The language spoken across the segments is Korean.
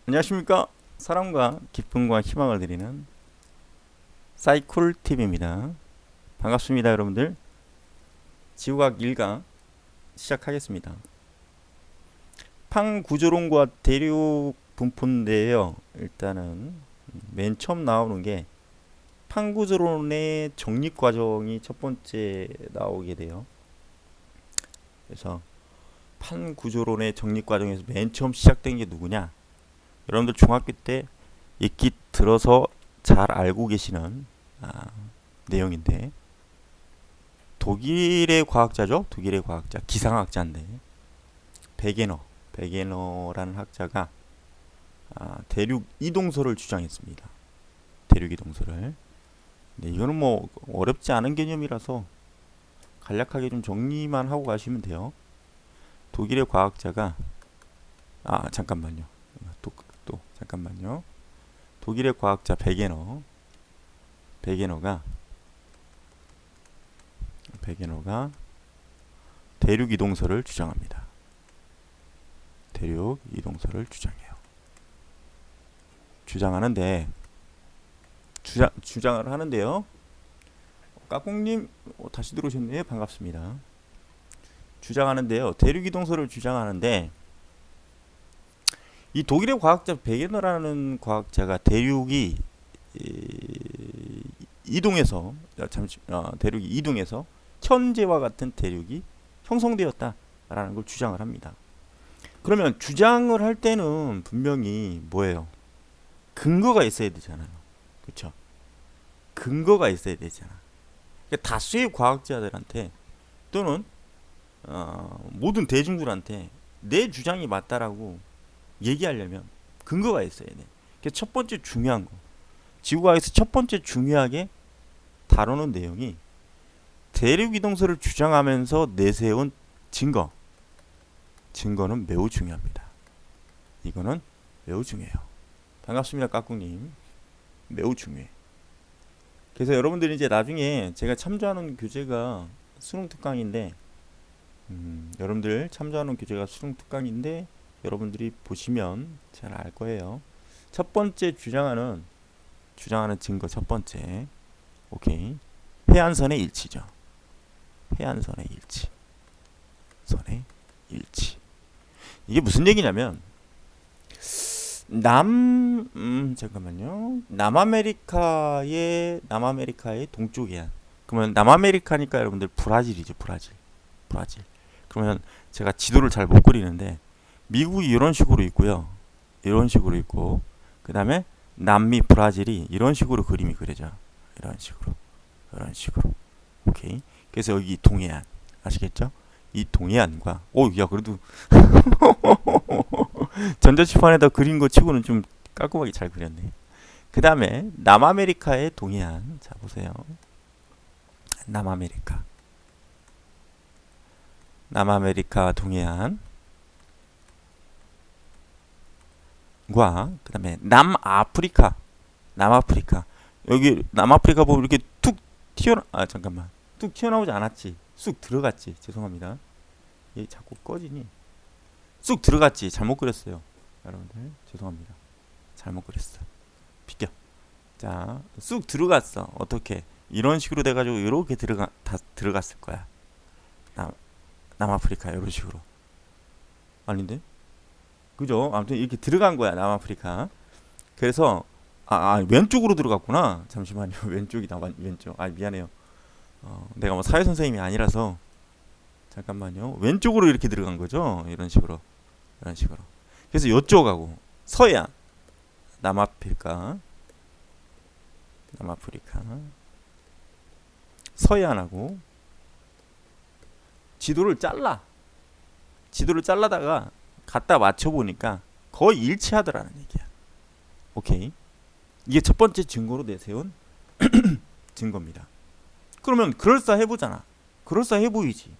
안녕하십니까. 사랑과 기쁨과 희망을 드리는 사이콜TV입니다. 반갑습니다, 여러분들. 지구과학 1강 시작하겠습니다. 팡구조론과 대륙 분포인데요. 일단은 맨 처음 나오는 게 팡구조론의 정립 과정이 첫 번째 나오게 돼요. 그래서 팡구조론의 정립 과정에서 맨 처음 시작된 게 누구냐? 여러분들 중학교 때 읽기 들어서 잘 알고 계시는 내용인데, 독일의 과학자죠. 독일의 과학자, 기상학자인데 베게너라는 학자가 대륙 이동설을 주장했습니다. 대륙 이동설을. 네, 이거는 뭐 어렵지 않은 개념이라서 간략하게 좀 정리만 하고 가시면 돼요. 독일의 과학자가 잠깐만요. 잠깐만요. 독일의 과학자 베게너가 대륙 이동설을 주장합니다. 대륙 이동설을 주장해요. 주장을 하는데요. 까꿍님 다시 들어오셨네요. 반갑습니다. 주장하는데요. 대륙 이동설을 주장하는데, 이 독일의 과학자 베게너라는 과학자가 대륙이 대륙이 이동해서 현재와 같은 대륙이 형성되었다라는 걸 주장을 합니다. 그러면 주장을 할 때는 분명히 뭐예요? 근거가 있어야 되잖아요. 그렇죠? 근거가 있어야 되잖아. 그러니까 다수의 과학자들한테 또는 모든 대중들한테 내 주장이 맞다라고 얘기하려면 근거가 있어야 돼. 첫 번째 중요한 거, 지구과학에서 첫 번째 중요하게 다루는 내용이 대륙 이동설을 주장하면서 내세운 증거는 매우 중요합니다. 이거는 매우 중요해요. 반갑습니다, 까꿍님. 매우 중요해. 그래서 여러분들이 이제 나중에 제가 참조하는 교재가 수능 특강인데, 여러분들 참조하는 교재가 수능 특강인데 여러분들이 보시면 잘 알 거예요. 첫 번째 주장하는 증거, 첫 번째, 오케이, 해안선의 일치죠. 해안선의 일치, 선의 일치. 이게 무슨 얘기냐면, 남아메리카의 동쪽 해안. 그러면 남아메리카니까 여러분들 브라질이죠. 브라질. 그러면 제가 지도를 잘 못 그리는데, 미국이 이런 식으로 있고요. 이런 식으로 있고, 그 다음에 남미 브라질이 이런 식으로 그림이 그려져. 이런 식으로. 오케이. 그래서 여기 동해안. 아시겠죠? 이 동해안과, 야, 그래도 전자칠판에다 그린 거 치고는 좀 깔끔하게 잘 그렸네. 그 다음에 남아메리카의 동해안. 자, 보세요. 남아메리카 동해안. 그 다음에 남아프리카. 여기 남아프리카 보면 이렇게 툭 튀어나오지 않았지. 쑥 들어갔지. 죄송합니다. 얘 자꾸 꺼지니. 쑥 들어갔지. 잘못 그렸어요. 여러분들 죄송합니다. 잘못 그렸어. 비켜. 자, 쑥 들어갔어. 어떻게? 이런 식으로 돼가지고 이렇게 다 들어갔을 거야. 남아프리카 이런 식으로. 아닌데? 그죠? 아무튼 이렇게 들어간 거야, 남아프리카. 그래서 왼쪽으로 들어갔구나. 잠시만요. 왼쪽. 미안해요. 내가 뭐 사회 선생님이 아니라서. 잠깐만요. 왼쪽으로 이렇게 들어간 거죠. 이런 식으로. 그래서 이쪽하고 서해안, 남아프리카, 서해안하고 지도를 잘라다가 갖다 맞춰보니까 거의 일치하더라는 얘기야. 오케이. 이게 첫 번째 증거로 내세운 증거입니다. 그러면 그럴싸해 보잖아. 그럴싸해 보이지.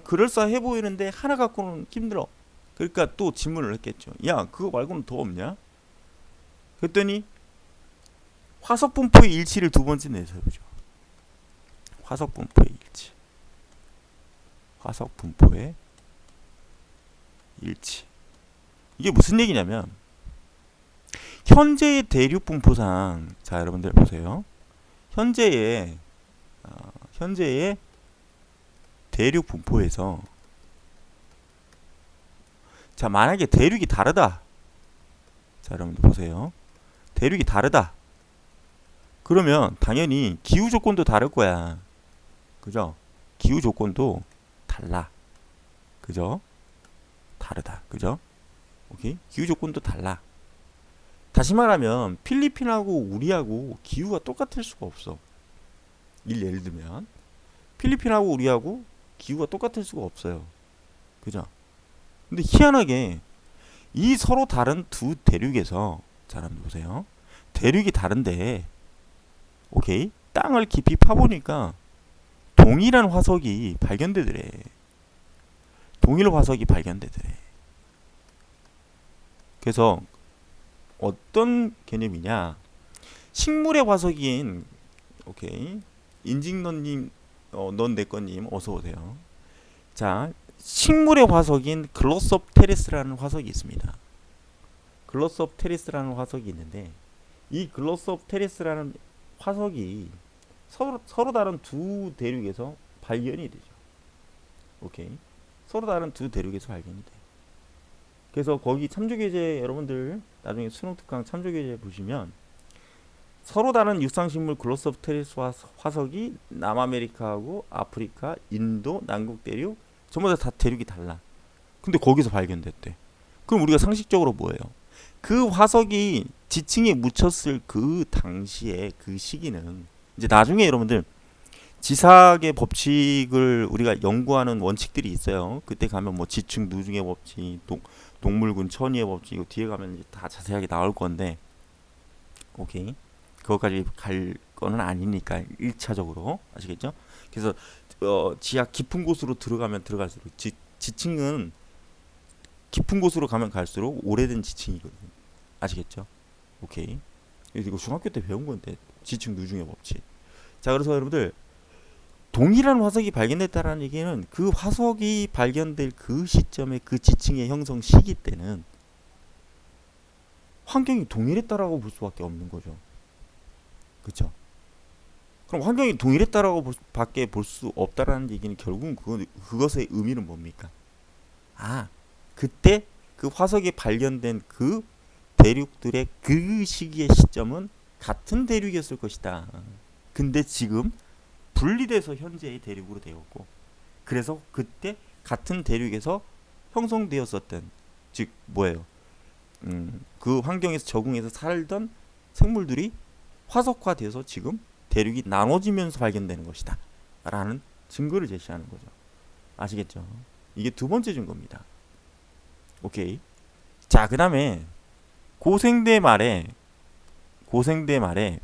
그럴싸해 보이는데 하나 갖고는 힘들어. 그러니까 또 질문을 했겠죠. 야, 그거 말고는 더 없냐? 그랬더니 화석 분포의 일치를 두 번째 내세우죠. 화석 분포의 일치. 이게 무슨 얘기냐면, 현재의 대륙 분포상, 자 여러분들 보세요. 현재의 대륙 분포에서, 자 만약에 대륙이 다르다. 자 여러분들 보세요. 대륙이 다르다. 그러면 당연히 기후 조건도 다를 거야. 그죠? 기후 조건도 달라. 그죠? 다르다. 그죠? 오케이? 기후 조건도 달라. 다시 말하면 필리핀하고 우리하고 기후가 똑같을 수가 없어. 예를 들면 필리핀하고 우리하고 기후가 똑같을 수가 없어요. 그죠? 근데 희한하게 이 서로 다른 두 대륙에서, 자 한번 보세요. 대륙이 다른데, 오케이? 땅을 깊이 파보니까 동일한 화석이 발견되더래. 동일 화석이 발견되더래. 그래서 어떤 개념이냐? 식물의 화석인, 오케이, 인직너님, 넌내꺼님 어서 오세요. 자, 식물의 화석인 글로섭테리스라는 화석이 있습니다. 글로섭테리스라는 화석이 있는데, 이 글로섭테리스라는 화석이 서로 다른 두 대륙에서 발견이 되죠. 오케이, 서로 다른 두 대륙에서 발견이 돼. 그래서 거기 참조계제, 여러분들 나중에 수능 특강 참조계제 보시면 서로 다른 육상식물 글로섭테리스 화석이 남아메리카하고 아프리카, 인도, 남극 대륙 전부 다 대륙이 달라. 근데 거기서 발견됐대. 그럼 우리가 상식적으로 뭐예요? 그 화석이 지층에 묻혔을 그 당시에 그 시기는, 이제 나중에 여러분들 지사학의 법칙을 우리가 연구하는 원칙들이 있어요. 그때 가면 뭐 지층 누중의 법칙, 동물군 천위의 법칙, 이거 뒤에 가면 이제 다 자세하게 나올 건데, 오케이, 그것까지 갈 거는 아니니까 1차적으로 아시겠죠? 그래서 지하 깊은 곳으로 들어가면 들어갈수록 지층은 깊은 곳으로 가면 갈수록 오래된 지층이거든요. 아시겠죠? 오케이. 이거 중학교 때 배운 건데, 지층 누중의 법칙. 자, 그래서 여러분들 동일한 화석이 발견됐다는 얘기는 그 화석이 발견될 그 시점에 그 지층의 형성 시기 때는 환경이 동일했다라고 볼 수밖에 없는 거죠. 그렇죠? 그럼 환경이 동일했다라고 밖에 볼 수 없다라는 얘기는 결국은 그것의 의미는 뭡니까? 아, 그때 그 화석이 발견된 그 대륙들의 그 시기의 시점은 같은 대륙이었을 것이다. 근데 지금 분리돼서 현재의 대륙으로 되었고, 그래서 그때 같은 대륙에서 형성되었었던, 즉 뭐예요? 그 환경에서 적응해서 살던 생물들이 화석화돼서 지금 대륙이 나눠지면서 발견되는 것이다 라는 증거를 제시하는 거죠. 아시겠죠? 이게 두 번째 증거입니다. 오케이. 자, 그 다음에 고생대 말에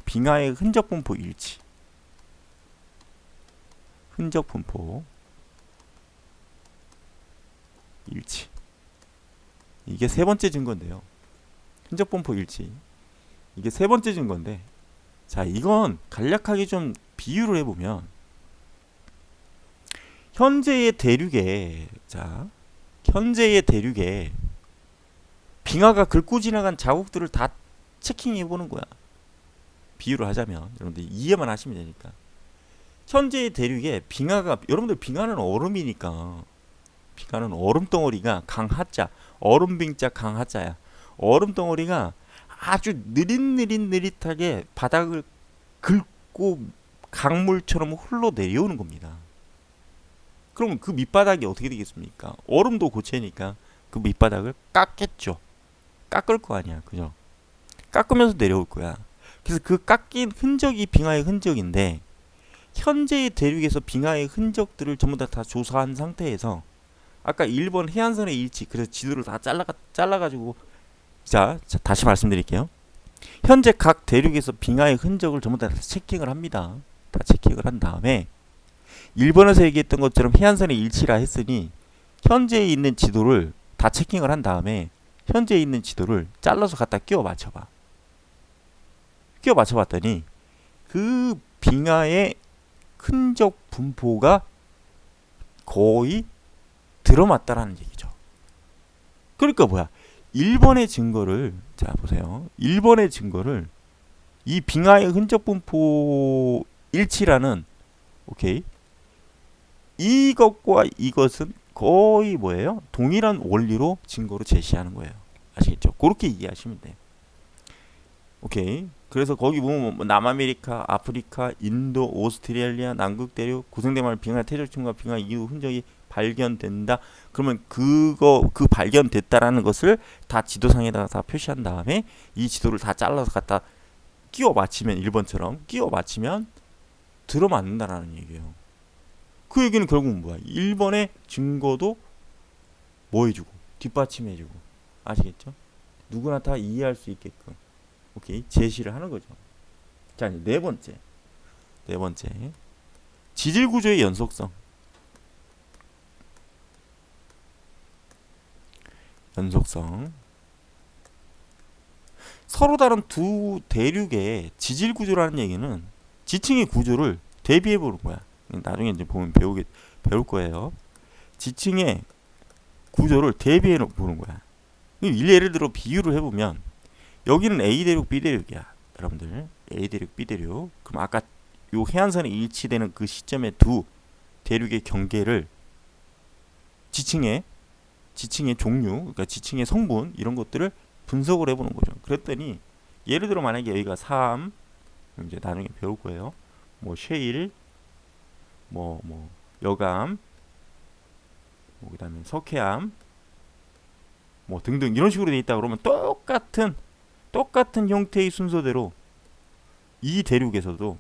빙하의 흔적 분포 일치. 흔적 분포 일치. 이게 세 번째 증거인데요. 흔적 분포 일치. 이게 세 번째 증거인데, 자, 이건 간략하게 좀 비유를 해보면, 현재의 대륙에 빙하가 긁고 지나간 자국들을 다 체킹해보는 거야. 비유를 하자면 여러분들 이해만 하시면 되니까. 현재의 대륙에 여러분들 빙하는 얼음이니까, 빙하는 얼음덩어리가 강하자, 얼음빙자 강하자야. 얼음덩어리가 아주 느릿하게 바닥을 긁고 강물처럼 흘러내려오는 겁니다. 그럼 그 밑바닥이 어떻게 되겠습니까? 얼음도 고체니까 그 밑바닥을 깎겠죠. 깎을 거 아니야. 그죠? 깎으면서 내려올 거야. 그래서 그 깎인 흔적이 빙하의 흔적인데, 현재의 대륙에서 빙하의 흔적들을 전부 다 조사한 상태에서 아까 1번 해안선의 일치, 그래서 지도를 다 잘라가지고, 자, 다시 말씀드릴게요. 현재 각 대륙에서 빙하의 흔적을 전부 다 체킹을 합니다. 다 체킹을 한 다음에 1번에서 얘기했던 것처럼 해안선의 일치라 했으니 현재에 있는 지도를 다 체킹을 한 다음에 현재에 있는 지도를 잘라서 갖다 끼워 맞춰봐. 끼워 맞춰봤더니 그 빙하의 흔적 분포가 거의 들어맞다라는 얘기죠. 그러니까 뭐야? 1번의 증거를 자 보세요. 1번의 증거를 이 빙하의 흔적 분포 일치라는 오케이 이것과 이것은 거의 뭐예요? 동일한 원리로 증거로 제시하는 거예요. 아시겠죠? 그렇게 이해하시면 돼요. 오케이. 그래서 거기 보면 뭐 남아메리카, 아프리카, 인도, 오스트레일리아, 남극 대륙, 고생대마을 빙하 퇴적층과 빙하 이후 흔적이 발견된다. 그러면 그 발견됐다라는 것을 다 지도상에다가 다 표시한 다음에 이 지도를 다 잘라서 갖다 끼워 맞추면 1번처럼 끼워 맞추면 들어맞는다라는 얘기예요. 그 얘기는 결국은 뭐야? 1번의 증거도 뭐 해주고 뒷받침해주고 아시겠죠? 누구나 다 이해할 수 있게끔 오케이 제시를 하는 거죠. 자 이제 네 번째 지질 구조의 연속성. 서로 다른 두 대륙의 지질 구조라는 얘기는 지층의 구조를 대비해 보는 거야. 나중에 이제 보면 배울 거예요. 지층의 구조를 대비해 보는 거야. 예를 들어 비유를 해보면 여기는 A 대륙, B 대륙이야. 여러분들 A 대륙, B 대륙. 그럼 아까 요 해안선에 일치되는 그 시점의 두 대륙의 경계를 지층의 종류, 그러니까 지층의 성분 이런 것들을 분석을 해보는 거죠. 그랬더니 예를 들어 만약에 여기가 3, 이제 나중에 배울 거예요. 뭐 쉐일, 뭐 여감, 뭐 그다음에 석회암, 뭐 등등 이런 식으로 돼 있다 그러면 똑같은 형태의 순서대로 이 대륙에서도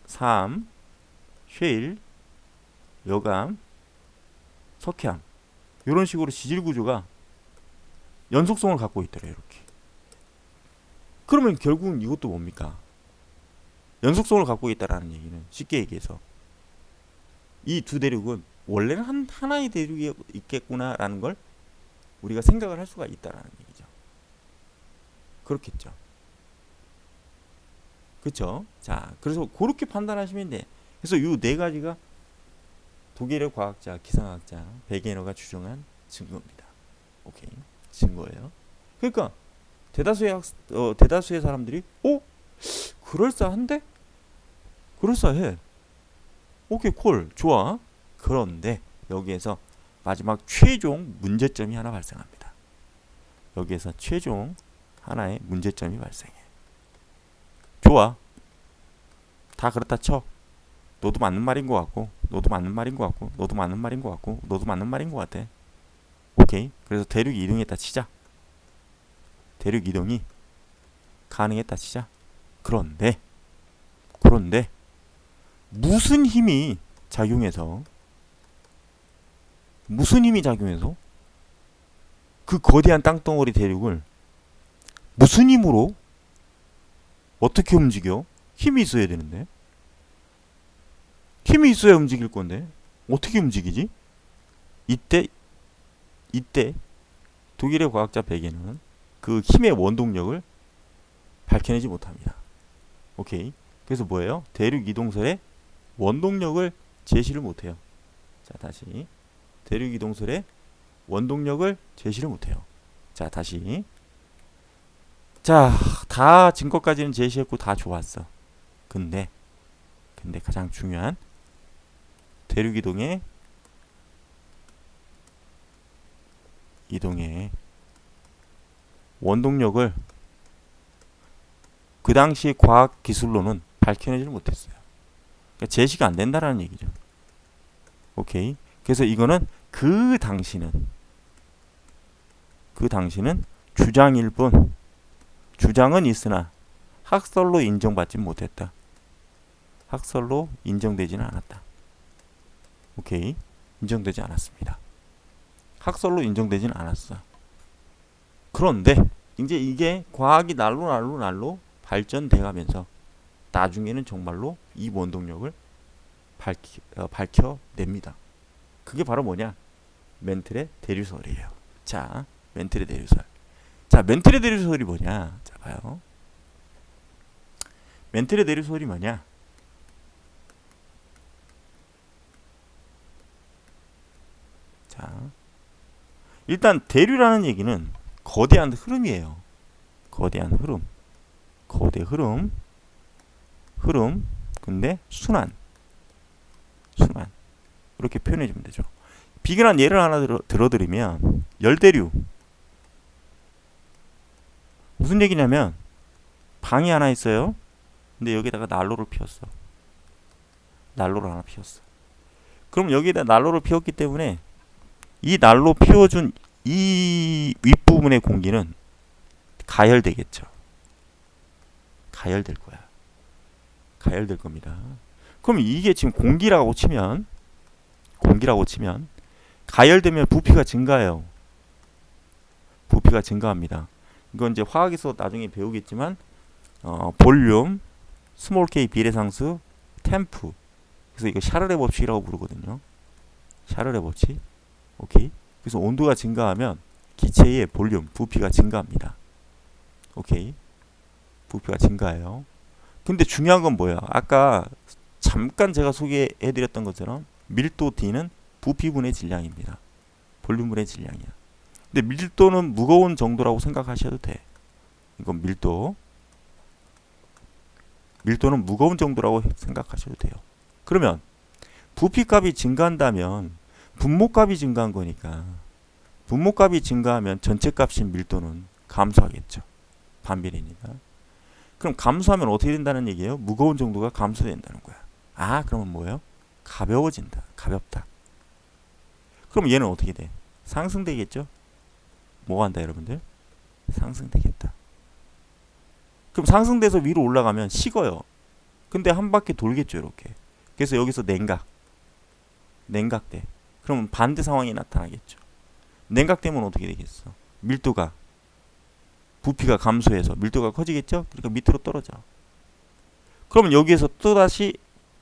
3, 쉐일, 여감, 석회암 이런 식으로 지질 구조가 연속성을 갖고 있더래요. 이렇게. 그러면 결국은 이것도 뭡니까? 연속성을 갖고 있다라는 얘기는 쉽게 얘기해서 이 두 대륙은 원래는 하나의 대륙이 있겠구나라는 걸 우리가 생각을 할 수가 있다라는 얘기죠. 그렇겠죠. 그렇죠? 자, 그래서 그렇게 판단하시면 돼. 그래서 이 네 가지가 독일의 과학자, 기상학자 베게너가 추정한 증거입니다. 오케이, 증거예요. 그러니까 대다수의 사람들이 그럴싸한데? 그럴싸해. 오케이, 콜, 좋아. 그런데 여기에서 마지막 최종 문제점이 하나 발생합니다. 여기에서 최종 하나의 문제점이 발생해. 좋아. 다 그렇다 쳐. 너도 맞는 말인 것 같고, 너도 맞는 말인 것 같고, 너도 맞는 말인 것 같고, 너도 맞는 말인 것 같아. 오케이. 그래서 대륙 이동했다 치자. 대륙 이동이 가능했다 치자. 그런데 무슨 힘이 작용해서 그 거대한 땅덩어리 대륙을 무슨 힘으로 어떻게 움직여? 힘이 있어야 되는데. 힘이 있어야 움직일 건데 어떻게 움직이지? 이때 독일의 과학자 베게는 그 힘의 원동력을 밝혀내지 못합니다. 오케이. 그래서 뭐예요? 대륙 이동설의 원동력을 제시를 못해요. 자, 다시 대륙 이동설의 원동력을 제시를 못해요. 자, 다시. 자, 다 증거까지는 제시했고 다 좋았어. 근데 가장 중요한 대륙 이동의 원동력을 그 당시 과학 기술로는 밝혀내지를 못했어요. 그러니까 제시가 안 된다라는 얘기죠. 오케이. 그래서 이거는 그 당시는 주장일 뿐, 주장은 있으나 학설로 인정받지 못했다. 학설로 인정되지는 않았다. 오케이. 인정되지 않았습니다. 학설로 인정되지는 않았어. 그런데 이제 이게 과학이 날로 발전돼 가면서 나중에는 정말로 이 원동력을 밝혀냅니다. 그게 바로 뭐냐? 멘틀의 대류설이에요. 자, 멘틀의 대류설. 자, 멘틀의 대류설이 뭐냐? 자, 봐요. 멘틀의 대류설이 뭐냐? 자, 일단 대류라는 얘기는 거대한 흐름이에요. 거대한 흐름. 거대 흐름. 흐름. 근데 순환. 순환. 이렇게 표현해 주면 되죠. 비근한 예를 하나 들어드리면 열대류. 무슨 얘기냐면 방이 하나 있어요. 근데 여기다가 난로를 피웠어. 난로를 하나 피웠어. 그럼 여기다 난로를 피웠기 때문에 이 난로 피워준 이 윗부분의 공기는 가열되겠죠. 가열될 거야. 가열될 겁니다. 그럼 이게 지금 공기라고 치면 가열되면 부피가 증가해요. 부피가 증가합니다. 이건 이제 화학에서 나중에 배우겠지만 볼륨, 스몰 k 비례상수, 템프. 그래서 이거 샤를레 법칙이라고 부르거든요. 샤를레 법칙. 오케이. 그래서 온도가 증가하면 기체의 볼륨, 부피가 증가합니다. 오케이. 부피가 증가해요. 근데 중요한 건 뭐야? 아까 잠깐 제가 소개해드렸던 것처럼 밀도 D는 부피분의 질량입니다. 볼륨분의 질량이야. 근데 밀도는 무거운 정도라고 생각하셔도 돼. 이건 밀도는 무거운 정도라고 생각하셔도 돼요. 그러면 부피값이 증가한다면 분모값이 증가한 거니까 분모값이 증가하면 전체값인 밀도는 감소하겠죠. 반비례니까. 그럼 감소하면 어떻게 된다는 얘기예요? 무거운 정도가 감소된다는 거야. 아, 그러면 뭐예요? 가벼워진다. 가볍다. 그럼 얘는 어떻게 돼? 상승되겠죠? 뭐가 한다 여러분들? 상승되겠다. 그럼 상승돼서 위로 올라가면 식어요. 근데 한 바퀴 돌겠죠, 이렇게. 그래서 여기서 냉각돼. 그러면 반대 상황이 나타나겠죠. 냉각되면 어떻게 되겠어? 밀도가 부피가 감소해서 밀도가 커지겠죠? 그러니까 밑으로 떨어져. 그러면 여기에서 또다시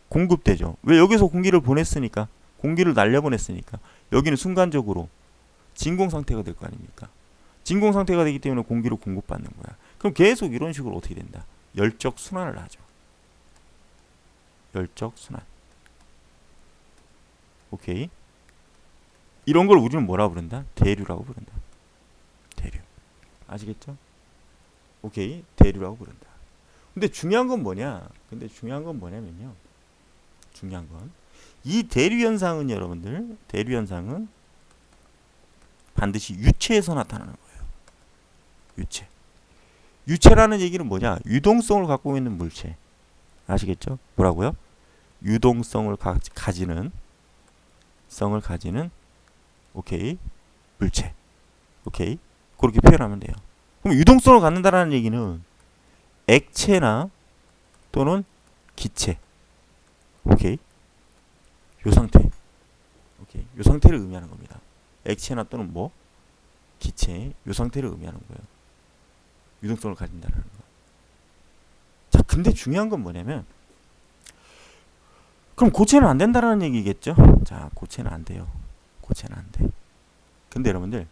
공급되죠. 왜? 여기서 공기를 보냈으니까. 공기를 날려보냈으니까. 여기는 순간적으로 진공 상태가 될 거 아닙니까? 진공 상태가 되기 때문에 공기를 공급받는 거야. 그럼 계속 이런 식으로 어떻게 된다? 열적 순환을 하죠. 열적 순환. 오케이. 이런 걸 우리는 뭐라 부른다? 대류라고 부른다. 대류. 아시겠죠? 오케이. 대류라고 부른다. 근데 중요한 건 뭐냐면요. 중요한 건 이 대류 현상은 여러분들, 대류 현상은 반드시 유체에서 나타나는 거예요. 유체. 유체라는 얘기는 뭐냐? 유동성을 갖고 있는 물체. 아시겠죠? 뭐라고요? 유동성을 가지는 오케이. 물체. 오케이. 그렇게 표현하면 돼요. 그럼 유동성을 갖는다라는 얘기는 액체나 또는 기체. 오케이. 요 상태. 오케이. 요 상태를 의미하는 겁니다. 액체나 또는 뭐? 기체. 요 상태를 의미하는 거예요. 유동성을 가진다는 거. 자, 근데 중요한 건 뭐냐면 그럼 고체는 안 된다라는 얘기겠죠? 자, 고체는 안 돼요. 고체는 안 돼. 근데 여러분들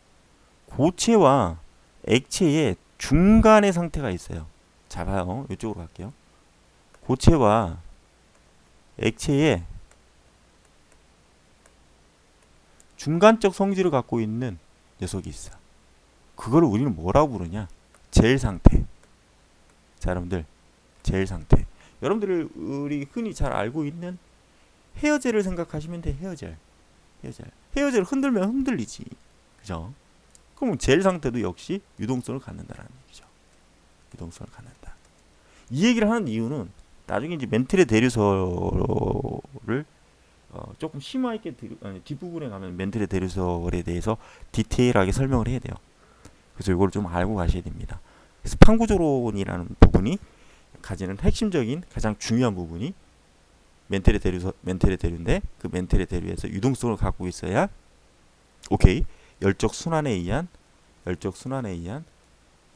고체와 액체의 중간의 상태가 있어요. 자, 봐요. 이쪽으로 갈게요. 고체와 액체의 중간적 성질을 갖고 있는 녀석이 있어. 그걸 우리는 뭐라고 부르냐? 젤 상태. 자, 여러분들 젤 상태. 여러분들이 우리 흔히 잘 알고 있는 헤어젤을 생각하시면 돼. 헤어젤 흔들면 흔들리지. 그죠? 그럼 젤 상태도 역시 유동성을 갖는다라는 얘기죠. 유동성을 갖는다. 이 얘기를 하는 이유는 나중에 이제 멘틀의 대류설을 조금 심화 있게 뒷부분에 가면 멘틀의 대류설에 대해서 디테일하게 설명을 해야 돼요. 그래서 이걸 좀 알고 가셔야 됩니다. 그래서 판구조론이라는 부분이 가지는 핵심적인 가장 중요한 부분이 멘틀의 대류인데 그 멘틀의 대류에서 유동성을 갖고 있어야 오케이 열적 순환에 의한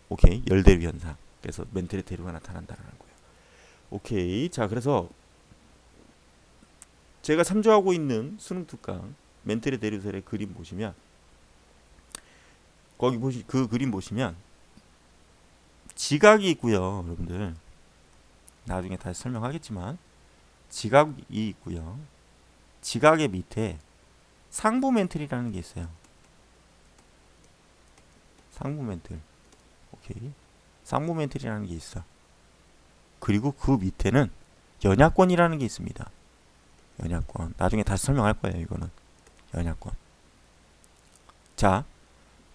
오케이 열대류 현상. 그래서 멘틀의 대류가 나타난다는 거예요. 오케이. 자, 그래서 제가 참조하고 있는 수능 특강 멘틀의 대류설의 그림 보시면 거기 그 그림 보시면 지각이 있고요. 여러분들 나중에 다시 설명하겠지만 지각이 있고요. 지각의 밑에 상부 멘틀이라는 게 있어요. 상부 멘틀. 오케이. 상부 멘틀이라는 게 있어. 그리고 그 밑에는 연약권이라는 게 있습니다. 연약권. 나중에 다시 설명할 거예요. 이거는 연약권. 자,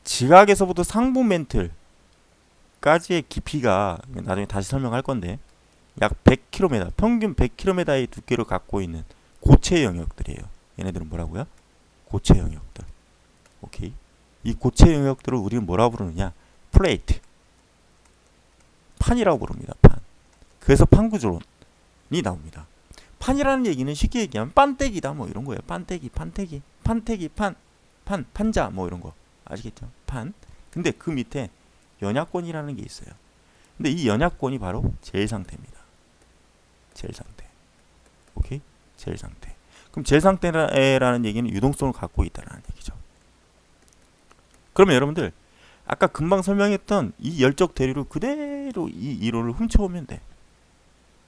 지각에서부터 상부 멘틀까지의 깊이가 나중에 다시 설명할 건데 약 100km, 평균 100km의 두께를 갖고 있는 고체 영역들이에요. 얘네들은 뭐라고요? 고체 영역들. 오케이. 이 고체 영역들을 우리는 뭐라고 부르느냐? 플레이트. 판이라고 부릅니다. 판. 그래서 판구조론이 나옵니다. 판이라는 얘기는 쉽게 얘기하면 판때기다 뭐 이런 거예요. 판때기, 판때기, 판때기, 판자 뭐 이런 거 아시겠죠? 판. 근데 그 밑에 연약권이라는 게 있어요. 근데 이 연약권이 바로 젤 상태입니다. 젤 상태. 오케이? 젤 상태. 그럼 젤 상태라는 얘기는 유동성을 갖고 있다는 얘기죠. 그러면 여러분들 아까 금방 설명했던 이 열적 대류를 그대로 이 이론을 훔쳐오면 돼.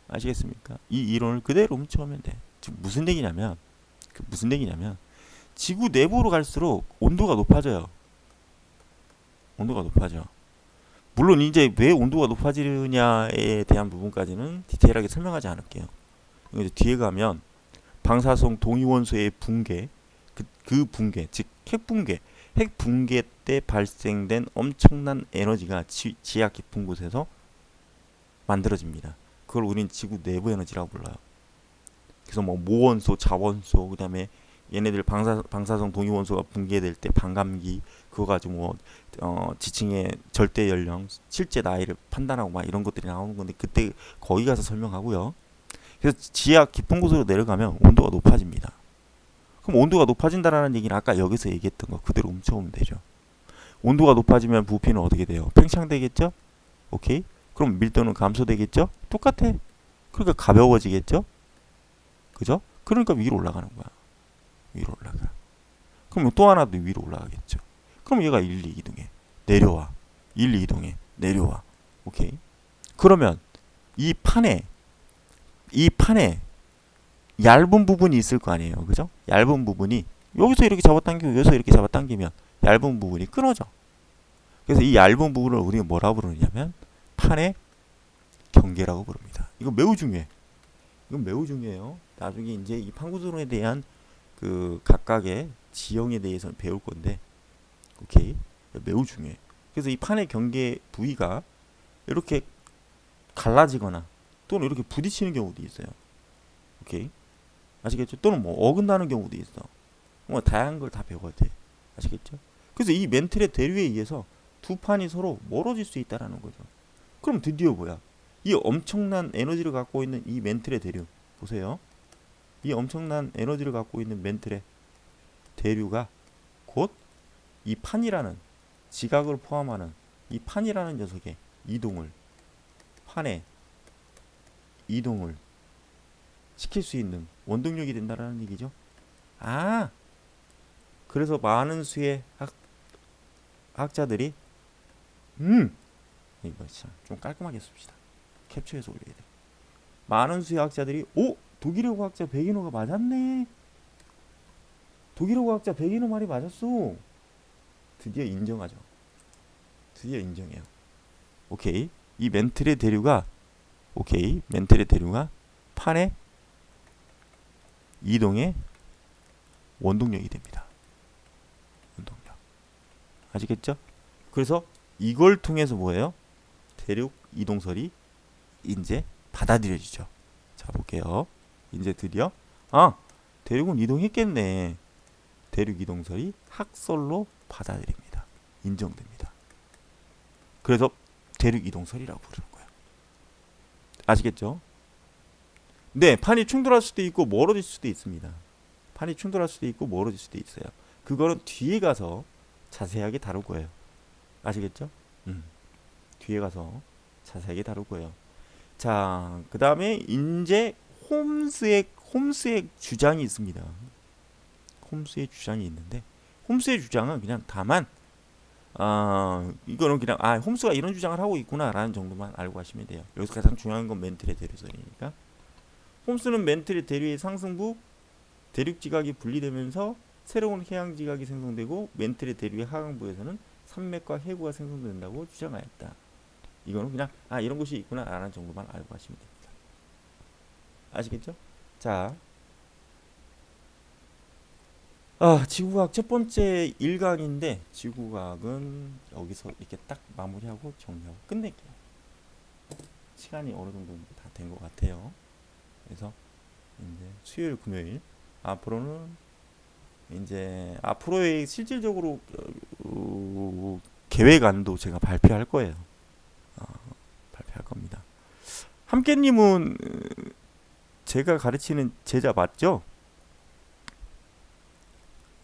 아시겠습니까? 이 이론을 그대로 훔쳐오면 돼. 지금 무슨 얘기냐면 지구 내부로 갈수록 온도가 높아져요. 온도가 높아져. 물론 이제 왜 온도가 높아지느냐에 대한 부분까지는 디테일하게 설명하지 않을게요. 이제 뒤에 가면 방사성 동위원소의 붕괴, 그 붕괴, 즉 핵 붕괴 때 발생된 엄청난 에너지가 지하 깊은 곳에서 만들어집니다. 그걸 우린 지구 내부 에너지라고 불러요. 그래서 뭐 모원소, 자원소, 그다음에 얘네들 방사성 동위원소가 붕괴될 때 반감기 그거 가지고 뭐 지층의 절대 연령, 실제 나이를 판단하고 막 이런 것들이 나오는 건데 그때 거기 가서 설명하고요. 그래서 지하 깊은 곳으로 내려가면 온도가 높아집니다. 그럼 온도가 높아진다라는 얘기는 아까 여기서 얘기했던 거 그대로 훔쳐오면 되죠. 온도가 높아지면 부피는 어떻게 돼요? 팽창되겠죠? 오케이? 그럼 밀도는 감소되겠죠? 똑같아. 그러니까 가벼워지겠죠? 그죠? 그러니까 위로 올라가는 거야. 위로 올라가. 그럼 또 하나 더 위로 올라가겠죠. 그럼 얘가 1, 2 이동해. 내려와. 1, 2 이동해. 내려와. 오케이? 그러면 이 판에 얇은 부분이 있을 거 아니에요. 그죠? 얇은 부분이 여기서 이렇게 잡아당기고 여기서 이렇게 잡아당기면 얇은 부분이 끊어져. 그래서 이 얇은 부분을 우리가 뭐라고 부르냐면 판의 경계라고 부릅니다. 이거 매우 중요해. 이건 매우 중요해요. 나중에 이제 이 판구조론에 대한 그 각각의 지형에 대해서 배울 건데, 오케이, 매우 중요해. 그래서 이 판의 경계 부위가 이렇게 갈라지거나 또는 이렇게 부딪히는 경우도 있어요. 오케이, 아시겠죠? 또는 뭐 어긋나는 경우도 있어. 뭐 다양한 걸 다 배워야 돼. 아시겠죠? 그래서 이 멘틀의 대류에 의해서 두 판이 서로 멀어질 수 있다라는 거죠. 그럼 드디어 뭐야? 이 엄청난 에너지를 갖고 있는 이 멘틀의 대류 보세요. 이 엄청난 에너지를 갖고 있는 멘틀의 대류가 곧 이 판이라는 지각을 포함하는 이 판이라는 녀석의 판의 이동을 시킬 수 있는 원동력이 된다라는 얘기죠. 아, 그래서 많은 수의 학자들이 이거 좀 깔끔하게 씁시다. 캡처해서 올려야 돼. 많은 수의 학자들이 독일의 과학자 베기노가 맞았네. 독일의 과학자 베기노 말이 맞았어. 드디어 인정하죠. 드디어 인정해요. 오케이. 이 멘틀의 대류가 판의 이동의 원동력이 됩니다. 원동력. 아시겠죠? 그래서 이걸 통해서 뭐예요? 대륙 이동설이 이제 받아들여지죠. 자, 볼게요. 이제 드디어 대륙은 이동했겠네. 대륙 이동설이 학설로 받아들입니다. 인정됩니다. 그래서 대륙 이동설이라고 부르는 거예요. 아시겠죠? 네, 판이 충돌할 수도 있고 멀어질 수도 있습니다. 판이 충돌할 수도 있고 멀어질 수도 있어요. 그거는 뒤에 가서 자세하게 다룰 거예요. 아시겠죠? 뒤에 가서 자세하게 다룰 거예요. 자, 그 다음에 이제 홈스의 주장이 있습니다. 홈스의 주장이 있는데 홈스의 주장은 그냥 다만 이거는 그냥 홈스가 이런 주장을 하고 있구나라는 정도만 알고 가시면 돼요. 여기서 가장 중요한 건 멘틀의 대류설이니까. 홈스는 멘틀의 대류의 상승부 대륙 지각이 분리되면서 새로운 해양 지각이 생성되고 멘틀의 대류의 하강부에서는 산맥과 해구가 생성된다고 주장하였다. 이거는 그냥 이런 곳이 있구나 라는 정도만 알고 가시면 됩니다. 아시겠죠? 자, 지구과학 첫 번째 1강인데 지구과학은 여기서 이렇게 딱 마무리하고 정리하고 끝낼게요. 시간이 어느 정도 다 된 것 같아요. 그래서 이제 수요일, 금요일 앞으로는 이제 앞으로의 실질적으로 계획안도 제가 발표할 거예요. 발표할 겁니다. 함께님은 제가 가르치는 제자 맞죠?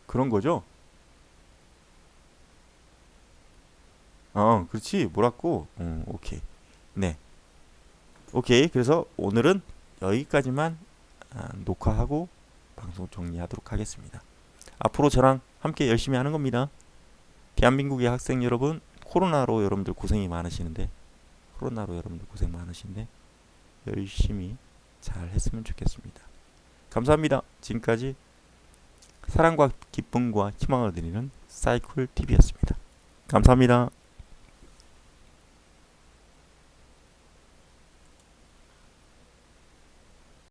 그런 거죠? 그렇지. 뭐라고? 오케이. 네. 오케이. 그래서 오늘은 여기까지만 녹화하고 방송 정리하도록 하겠습니다. 앞으로 저랑 함께 열심히 하는 겁니다. 대한민국의 학생 여러분, 코로나로 여러분들 고생 많으시는데 열심히 잘 했으면 좋겠습니다. 감사합니다. 지금까지 사랑과 기쁨과 희망을 드리는 사이클TV였습니다. 감사합니다.